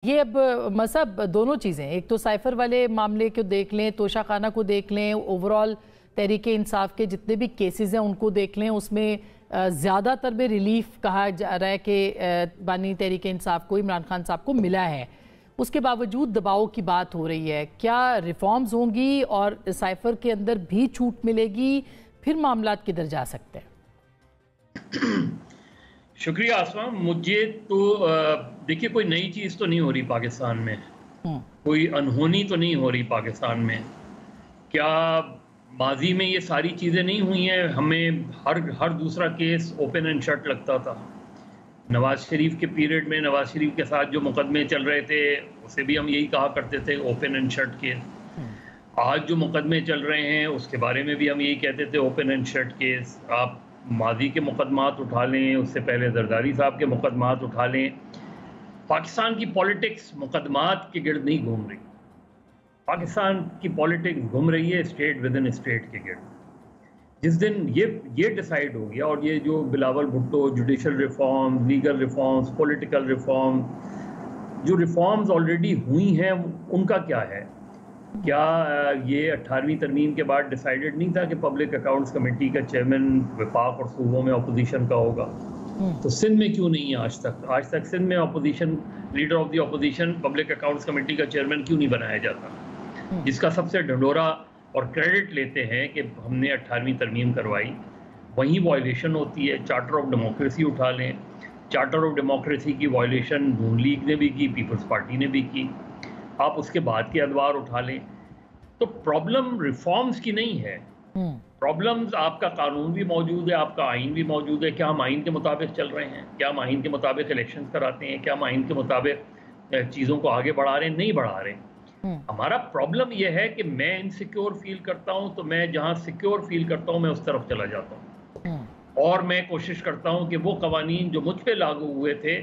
یہ اب مذہب دونوں چیزیں، ایک تو سائفر والے معاملے کو دیکھ لیں، توشہ خانہ کو دیکھ لیں، اوورال تحریک انصاف کے جتنے بھی کیسز ہیں ان کو دیکھ لیں، اس میں زیادہ تر میں ریلیف کہا جا رہا ہے کہ بانی تحریک انصاف کو، عمران خان صاحب کو ملا ہے، اس کے باوجود دباؤ کی بات ہو رہی ہے۔ کیا ریفارمز ہوں گی اور سائفر کے اندر بھی چھوٹ ملے گی؟ پھر معاملات کدھر جا سکتے ہیں؟ شکریہ آسما۔ مجھے تو دیکھیے کوئی نئی چیز تو نہیں ہو رہی پاکستان میں، کوئی انہونی تو نہیں ہو رہی پاکستان میں۔ کیا ماضی میں یہ ساری چیزیں نہیں ہوئی ہیں؟ ہمیں ہر دوسرا کیس اوپن اینڈ شٹ لگتا تھا۔ نواز شریف کے پیریڈ میں نواز شریف کے ساتھ جو مقدمے چل رہے تھے اسے بھی ہم یہی کہا کرتے تھے اوپن اینڈ شٹ کیس۔ آج جو مقدمے چل رہے ہیں اس کے بارے میں بھی ہم یہی کہتے تھے اوپن اینڈ شٹ کیس۔ آپ ماضی کے مقدمات اٹھا لیں، اس سے پہلے زرداری صاحب کے مقدمات اٹھا لیں، پاکستان کی پولیٹکس مقدمات کے گرد نہیں گھوم رہی۔ پاکستان کی پولیٹکس گھوم رہی ہے اسٹیٹ ود ان اسٹیٹ کے گرد۔ جس دن یہ ڈیسائیڈ ہو گیا، اور یہ جو Bilawal Bhutto judicial reform, legal reforms, political reform, جو ریفارمز آلریڈی ہوئی ہیں ان کا کیا ہے؟ کیا یہ 18ویں ترمیم کے بعد ڈیسائیڈڈ نہیں تھا کہ پبلک اکاؤنٹس کمیٹی کا چیئرمین وفاق اور صوبوں میں اپوزیشن کا ہوگا؟ تو سندھ میں کیوں نہیں ہے آج تک سندھ میں opposition leader of the opposition public accounts committee کا چیئرمین کیوں نہیں بنایا جاتا؟ جس کا سب سے ڈھنڈورا اور کریڈٹ لیتے ہیں کہ ہم نے 18ویں ترمیم کروائی، وہیں وائلیشن ہوتی ہے۔ چارٹر آف ڈیموکریسی اٹھا لیں، چارٹر آف ڈیموکریسی کی وائلیشن نون لیگ نے بھی کی، پیپلز پارٹی نے بھی کی، آپ اس کے بعد کے ادوار اٹھا لیں۔ تو پرابلم ریفارمز کی نہیں ہے، پرابلمز آپ کا قانون بھی موجود ہے، آپ کا آئین بھی موجود ہے۔ کیا ہم آئین کے مطابق چل رہے ہیں؟ کیا ہم آئین کے مطابق الیکشنز کراتے ہیں؟ کیا ہم آئین کے مطابق چیزوں کو آگے بڑھا رہے ہیں؟ نہیں بڑھا رہے۔ ہمارا پرابلم یہ ہے کہ میں انسیکیور فیل کرتا ہوں تو میں جہاں سیکیور فیل کرتا ہوں میں اس طرف چلا جاتا ہوں، اور میں کوشش کرتا ہوں کہ وہ قوانین جو مجھ پہ لاگو ہوئے تھے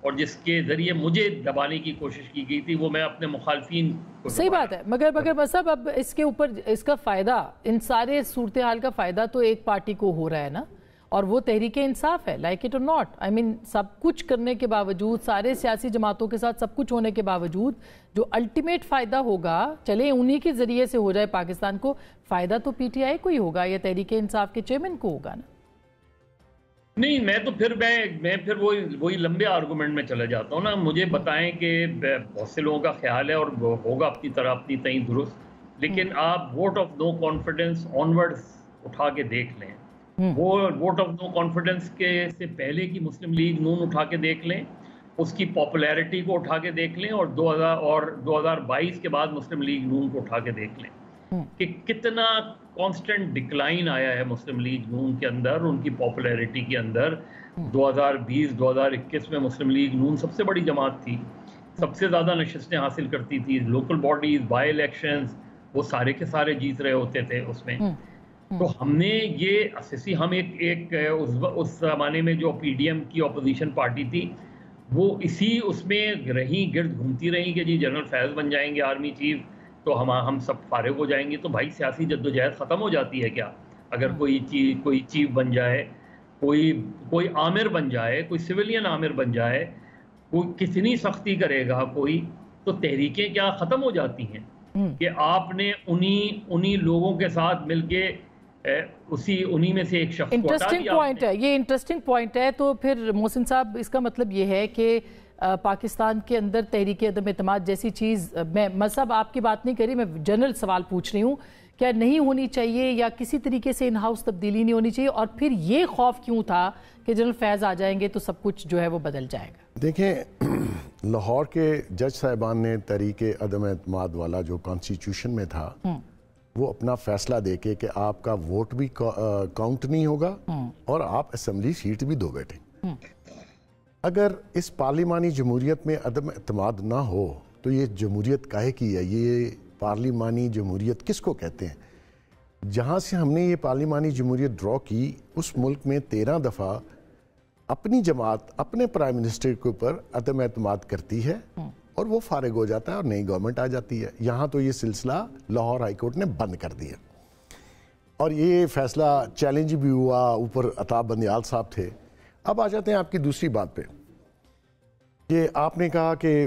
اور جس کے ذریعے مجھے دبانے کی کوشش کی گئی تھی وہ میں اپنے مخالفین کو صحیح بات ہے، مگر مصعب اب اس کے اوپر اس کا فائدہ، ان سارے صورتحال کا فائدہ تو ایک پارٹی کو ہو رہا ہے نا، اور وہ تحریک انصاف ہے، لائک اٹ اور ناٹ۔ آئی مین سب کچھ کرنے کے باوجود، سارے سیاسی جماعتوں کے ساتھ سب کچھ ہونے کے باوجود جو الٹیمیٹ فائدہ ہوگا، چلے انہی کے ذریعے سے ہو جائے پاکستان کو، فائدہ تو پی ٹی آئی کو ہی ہوگا یا تحریک انصاف کے چیئرمین کو ہوگا نا۔ نہیں، میں پھر وہی لمبے آرگومنٹ میں چلا جاتا ہوں نا۔ مجھے بتائیں کہ بہت سے لوگوں کا خیال ہے اور ہوگا اپنی طرح اپنی تئیں درست، لیکن آپ ووٹ آف نو کانفیڈنس آنورڈ اٹھا کے دیکھ لیں، وہ ووٹ آف نو کانفیڈنس کے سے پہلے کی مسلم لیگ نون اٹھا کے دیکھ لیں، اس کی پاپولیرٹی کو اٹھا کے دیکھ لیں، اور 2022 کے بعد مسلم لیگ نون کو اٹھا کے دیکھ لیں کہ کتنا کانسٹنٹ ڈکلائن آیا ہے مسلم لیگ نون کے اندر، ان کی پاپولیرٹی کے اندر۔ 2020-2021 میں مسلم لیگ نون سب سے بڑی جماعت تھی، سب سے زیادہ نشستیں حاصل کرتی تھی، لوکل باڈیز، بائی الیکشنز وہ سارے کے سارے جیت رہے ہوتے تھے اس میں۔ تو ہم نے یہ اساسی، ہم ایک اس زمانے میں جو پی ڈی ایم کی اپوزیشن پارٹی تھی وہ اسی اس میں رہیں، گرد گھومتی رہیں کہ جی جنرل فیض بن جائیں گے آرمی چیف تو ہم سب فارغ ہو جائیں گے۔ تو بھائی سیاسی جدوجہد ختم ہو جاتی ہے کیا اگر کوئی چیف بن جائے، کوئی عامر بن جائے، کوئی سویلین عامر بن جائے، کوئی کتنی سختی کرے گا کوئی، تو تحریکیں کیا ختم ہو جاتی ہیں کہ آپ نے انہی لوگوں کے ساتھ مل کے انہی میں سے ایک شخص کو ہٹا دیا۔ انٹرسٹنگ پوائنٹ ہے، یہ انٹرسٹنگ پوائنٹ ہے۔ تو پھر محسن صاحب اس کا مطلب یہ ہے کہ پاکستان کے اندر تحریک عدم اعتماد جیسی چیز، میں مذہب آپ کی بات نہیں کر رہی، میں جنرل سوال پوچھ رہی ہوں، کیا نہیں ہونی چاہیے یا کسی طریقے سے ان ہاؤس تبدیلی نہیں ہونی چاہیے؟ اور پھر یہ خوف کیوں تھا کہ جنرل فیض آ جائیں گے تو سب کچھ جو ہے وہ بدل جائے گا؟ دیکھیں، لاہور کے جج صاحبان نے تحریک عدم اعتماد والا جو کانسٹیٹیوشن میں تھا وہ اپنا فیصلہ دے کے کہ آپ کا ووٹ بھی کاؤنٹ نہیں ہوگا اور آپ اسمبلی سیٹ بھی دو بیٹھیں۔ اگر اس پارلیمانی جمہوریت میں عدم اعتماد نہ ہو تو یہ جمہوریت کاہے کی ہے؟ یہ پارلیمانی جمہوریت کس کو کہتے ہیں؟ جہاں سے ہم نے یہ پارلیمانی جمہوریت ڈرا کی اس ملک میں 13 دفعہ اپنی جماعت اپنے پرائم منسٹر کے اوپر عدم اعتماد کرتی ہے اور وہ فارغ ہو جاتا ہے اور نئی گورنمنٹ آ جاتی ہے۔ یہاں تو یہ سلسلہ لاہور ہائی کورٹ نے بند کر دیا اور یہ فیصلہ چیلنج بھی ہوا، اوپر عطا بندیال صاحب تھے۔ اب آ جاتے ہیں آپ کی دوسری بات پہ کہ آپ نے کہا کہ